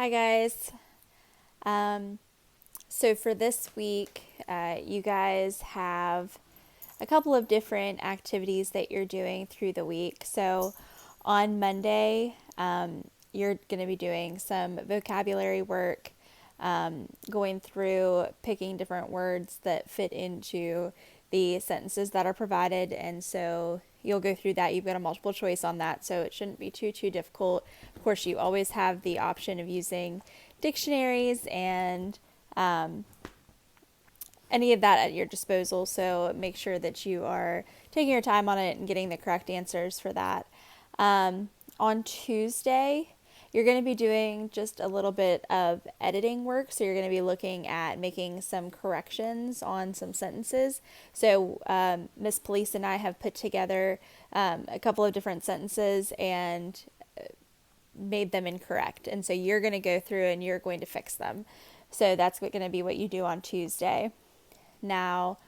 Hi guys. So for this week, you guys have a couple of different activities that you're doing through the week. So on Monday, you're going to be doing some vocabulary work, going through picking different words that fit into the sentences that are provided. And so you'll go through that. You've got a multiple choice on that, so it shouldn't be too difficult. Of course, you always have the option of using dictionaries and any of that at your disposal. So make sure that you are taking your time on it and getting the correct answers for that. On Tuesday, you're going to be doing just a little bit of editing work. So you're going to be looking at making some corrections on some sentences. So Miss Police and I have put together a couple of different sentences and made them incorrect. And so you're going to go through and you're going to fix them. So that's going to be what you do on Tuesday. Now,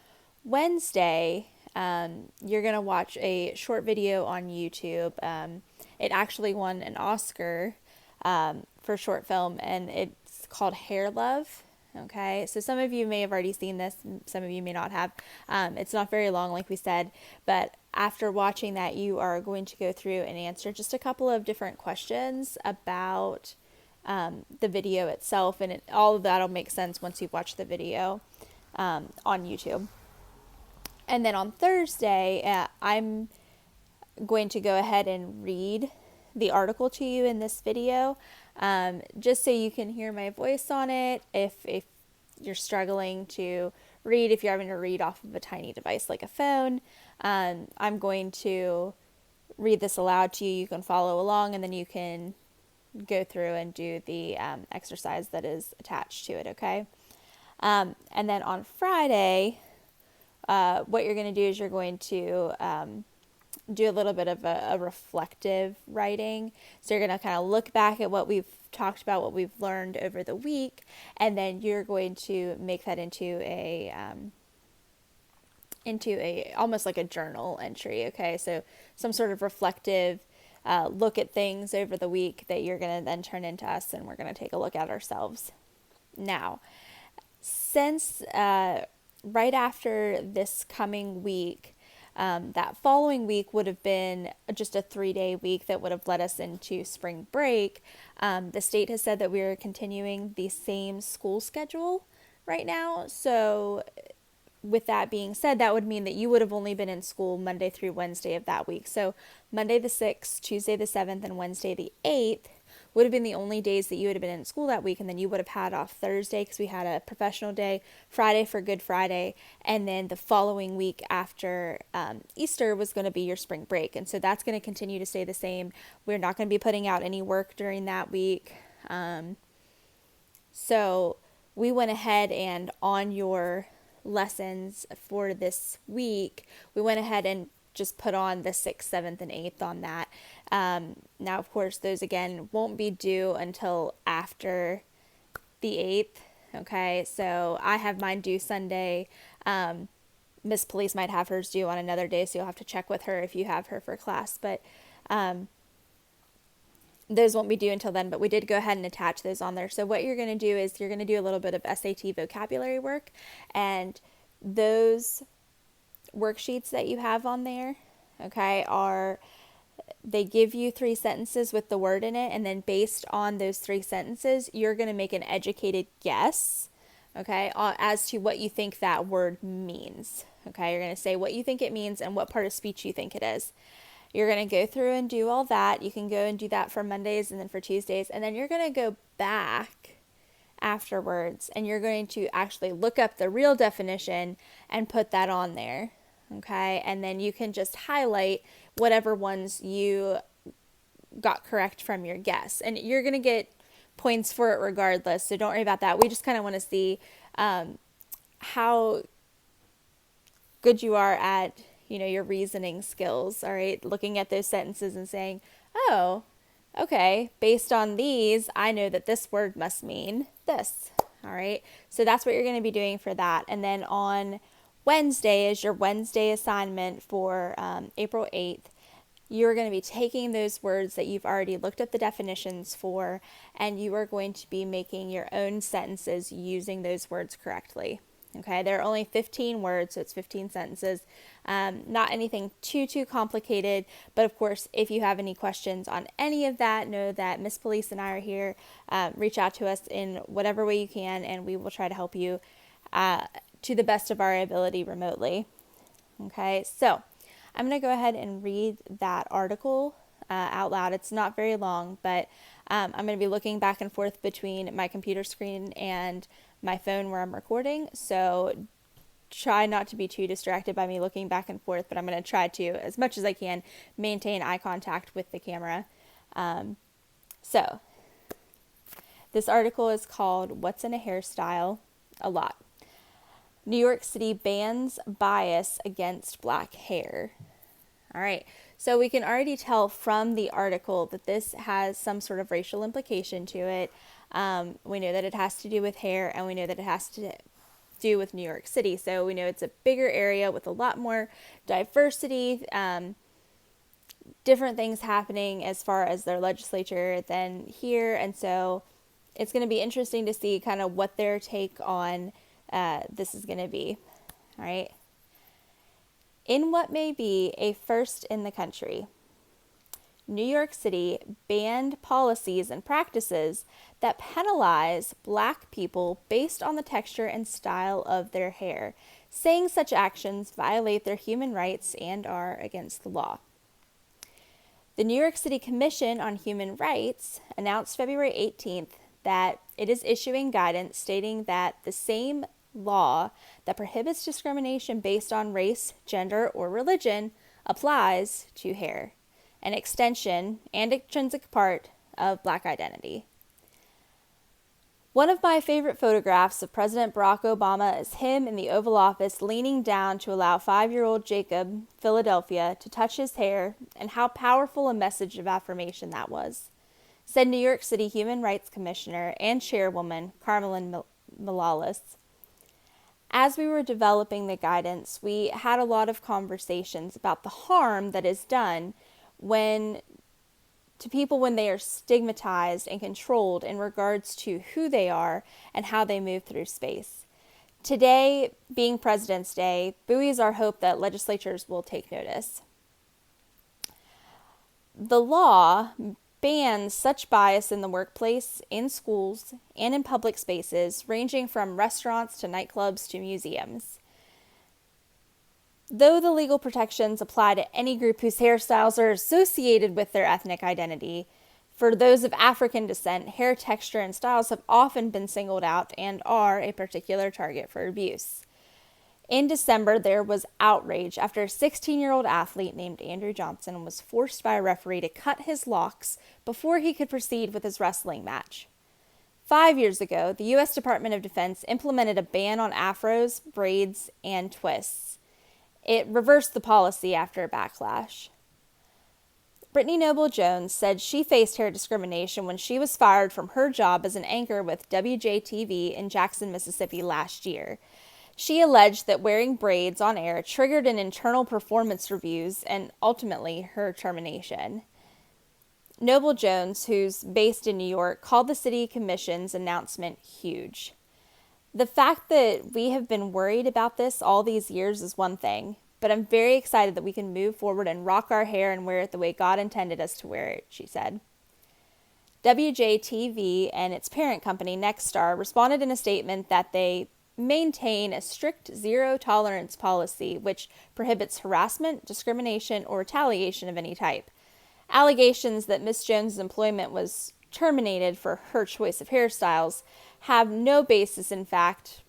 Wednesday, you're going to watch a short video on YouTube. It actually won an Oscar for short film, and it's called Hair Love. Okay, so some of you may have already seen this, some of you may not have. It's not very long, like we said, but after watching that, you are going to go through and answer just a couple of different questions about the video itself, and all of that will make sense once you've watched the video on YouTube. And then on Thursday, I'm going to go ahead and read the article to you in this video, just so you can hear my voice on it. If you're struggling to read, if you're having to read off of a tiny device like a phone, I'm going to read this aloud to you. You can follow along, and then you can go through and do the exercise that is attached to it, okay? And then on Friday, what you're going to do is you're going to do a little bit of a reflective writing. So you're going to kind of look back at what we've talked about, what we've learned over the week, and then you're going to make that into a almost like a journal entry. Okay, so some sort of reflective look at things over the week that you're going to then turn into us, and we're going to take a look at ourselves. Now, since right after this coming week, that following week would have been just a 3-day week that would have led us into spring break. The state has said that we are continuing the same school schedule right now. So with that being said, that would mean that you would have only been in school Monday through Wednesday of that week. So Monday the 6th, Tuesday the 7th, and Wednesday the 8th would have been the only days that you would have been in school that week. And then you would have had off Thursday because we had a professional day, Friday for Good Friday, and then the following week after Easter was going to be your spring break. And so that's going to continue to stay the same. We're not going to be putting out any work during that week. So we went ahead and on your lessons for this week, we went ahead and just put on the 6th, 7th, and 8th on that. Now, of course, those again won't be due until after the 8th. Okay, so I have mine due Sunday. Miss Police might have hers due on another day, so you'll have to check with her if you have her for class. But those won't be due until then, but we did go ahead and attach those on there. So what you're going to do is you're going to do a little bit of SAT vocabulary work, and those worksheets that you have on there, okay, they give you 3 sentences with the word in it, and then based on those 3 sentences, you're going to make an educated guess, okay, as to what you think that word means. Okay, you're going to say what you think it means and what part of speech you think it is. You're going to go through and do all that. You can go and do that for Mondays and then for Tuesdays. And then you're going to go back afterwards and you're going to actually look up the real definition and put that on there. Okay. And then you can just highlight whatever ones you got correct from your guess. And you're going to get points for it regardless. So don't worry about that. We just kind of want to see how good you are at your reasoning skills, all right? Looking at those sentences and saying, oh, okay, based on these, I know that this word must mean this, all right? So that's what you're going to be doing for that. And then on Wednesday is your Wednesday assignment for April 8th. you're going to be taking those words that you've already looked up the definitions for, and you are going to be making your own sentences using those words correctly. Okay, there are only 15 words, so it's 15 sentences. Not anything too complicated, but of course, if you have any questions on any of that, know that Miss Police and I are here. Reach out to us in whatever way you can, and we will try to help you to the best of our ability remotely. Okay, so I'm going to go ahead and read that article out loud. It's not very long, but I'm going to be looking back and forth between my computer screen and my phone where I'm recording, so try not to be too distracted by me looking back and forth, but I'm going to try to, as much as I can, maintain eye contact with the camera. So, this article is called What's in a Hairstyle? A Lot. New York City bans bias against black hair. All right, so we can already tell from the article that this has some sort of racial implication to it. We know that it has to do with hair, and we know that it has to do with New York City. So we know it's a bigger area with a lot more diversity, different things happening as far as their legislature than here. And so it's going to be interesting to see kind of what their take on this is going to be. All right. In what may be a first in the country, New York City banned policies and practices that penalize black people based on the texture and style of their hair, saying such actions violate their human rights and are against the law. The New York City Commission on Human Rights announced February 18th that it is issuing guidance stating that the same law that prohibits discrimination based on race, gender, or religion applies to hair, an extension and intrinsic part of black identity. One of my favorite photographs of President Barack Obama is him in the Oval Office leaning down to allow 5-year-old Jacob, Philadelphia, to touch his hair, and how powerful a message of affirmation that was, said New York City Human Rights Commissioner and Chairwoman Carmelyn Morales. As we were developing the guidance, we had a lot of conversations about the harm that is done to people when they are stigmatized and controlled in regards to who they are and how they move through space. Today, being President's Day, buoys our hope that legislatures will take notice. The law bans such bias in the workplace, in schools, and in public spaces, ranging from restaurants to nightclubs to museums. Though the legal protections apply to any group whose hairstyles are associated with their ethnic identity, for those of African descent, hair texture and styles have often been singled out and are a particular target for abuse. In December, there was outrage after a 16-year-old athlete named Andrew Johnson was forced by a referee to cut his locks before he could proceed with his wrestling match. 5 years ago, the U.S. Department of Defense implemented a ban on afros, braids, and twists. It reversed the policy after a backlash. Brittany Noble Jones said she faced hair discrimination when she was fired from her job as an anchor with WJTV in Jackson, Mississippi last year. She alleged that wearing braids on air triggered an internal performance reviews and ultimately her termination. Noble Jones, who's based in New York, called the City Commission's announcement huge. The fact that we have been worried about this all these years is one thing, but I'm very excited that we can move forward and rock our hair and wear it the way God intended us to wear it, she said. WJTV and its parent company, Nexstar, responded in a statement that they maintain a strict zero-tolerance policy which prohibits harassment, discrimination, or retaliation of any type. Allegations that Ms. Jones' employment was terminated for her choice of hairstyles have no basis in fact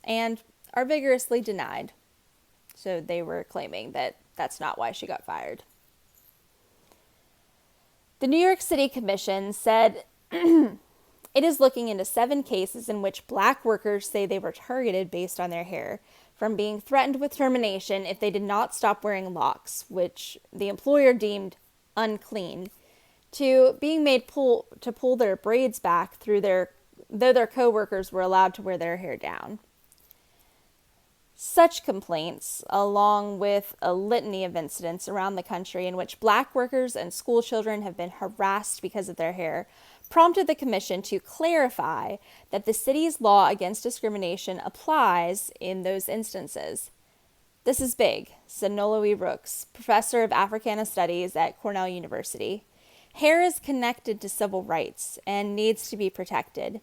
and are vigorously denied. So they were claiming that that's not why she got fired. The New York City Commission said it is looking into 7 cases in which black workers say they were targeted based on their hair, from being threatened with termination if they did not stop wearing locks, which the employer deemed unclean, to being made to pull their braids back though their co-workers were allowed to wear their hair down. Such complaints, along with a litany of incidents around the country in which black workers and school children have been harassed because of their hair, prompted the commission to clarify that the city's law against discrimination applies in those instances. "This is big," said Nola E. Brooks, professor of Africana Studies at Cornell University. "Hair is connected to civil rights and needs to be protected.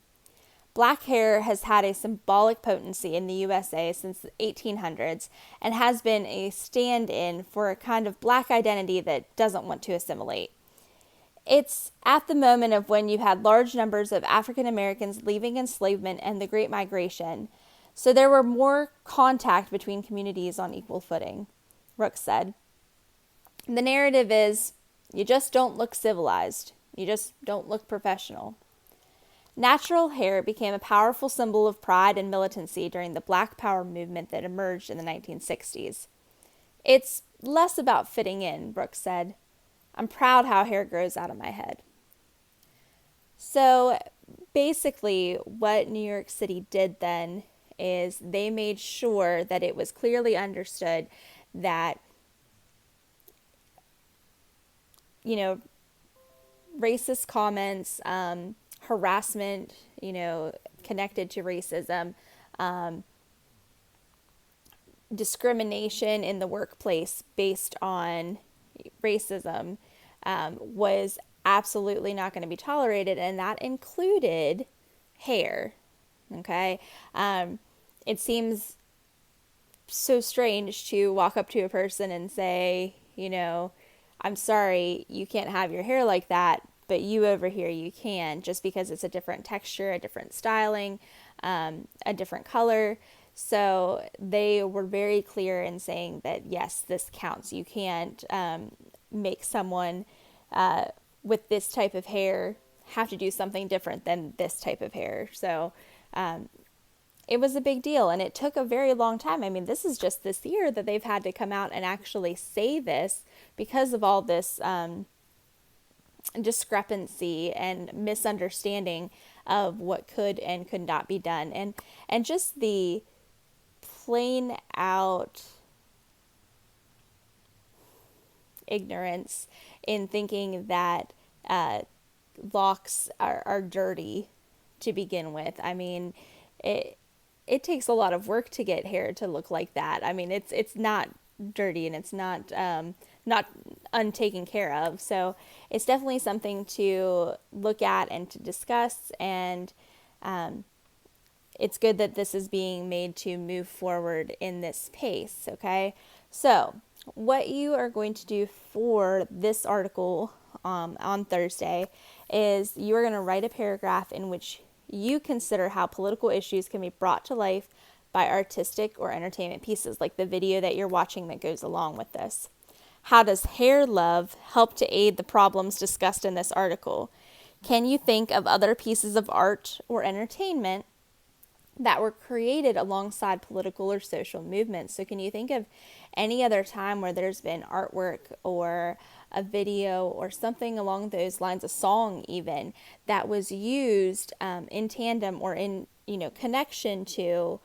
Black hair has had a symbolic potency in the USA since the 1800s and has been a stand-in for a kind of black identity that doesn't want to assimilate. It's at the moment of when you had large numbers of African Americans leaving enslavement and the Great Migration, so there were more contact between communities on equal footing," Brooks said. "The narrative is, you just don't look civilized. You just don't look professional." Natural hair became a powerful symbol of pride and militancy during the Black Power movement that emerged in the 1960s. "It's less about fitting in," Brooks said. "I'm proud how hair grows out of my head." So basically, what New York City did then is they made sure that it was clearly understood that, you know, racist comments, harassment, connected to racism, discrimination in the workplace based on racism, was absolutely not going to be tolerated, and that included hair. Okay? It seems so strange to walk up to a person and say, "I'm sorry, you can't have your hair like that, but you over here, you can," just because it's a different texture, a different styling, a different color. So they were very clear in saying that, yes, this counts. You can't make someone with this type of hair have to do something different than this type of hair. So it was a big deal, and it took a very long time. I mean, this is just this year that they've had to come out and actually say this because of all this discrepancy and misunderstanding of what could and could not be done, and just the plain out ignorance in thinking that locks are dirty to begin with. I mean, it takes a lot of work to get hair to look like that. I mean, it's not dirty, and it's not untaken care of. So it's definitely something to look at and to discuss, and it's good that this is being made to move forward in this pace. Okay, so what you are going to do for this article on Thursday is you are going to write a paragraph in which you consider how political issues can be brought to life by artistic or entertainment pieces, like the video that you're watching that goes along with this. How does hair love help to aid the problems discussed in this article? Can you think of other pieces of art or entertainment that were created alongside political or social movements? So can you think of any other time where there's been artwork or a video or something along those lines, a song even, that was used in tandem or in connection to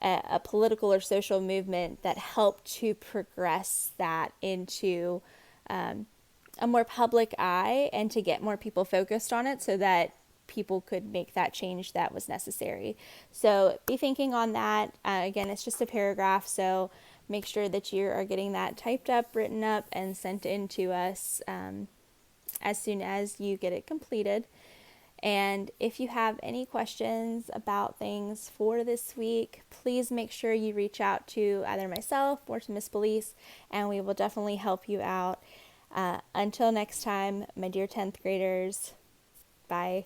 a political or social movement that helped to progress that into a more public eye and to get more people focused on it so that people could make that change that was necessary? So be thinking on that. Again, it's just a paragraph, so make sure that you are getting that typed up, written up, and sent in to us as soon as you get it completed. And if you have any questions about things for this week, please make sure you reach out to either myself or to Miss Belize, and we will definitely help you out. Until next time, my dear 10th graders, bye.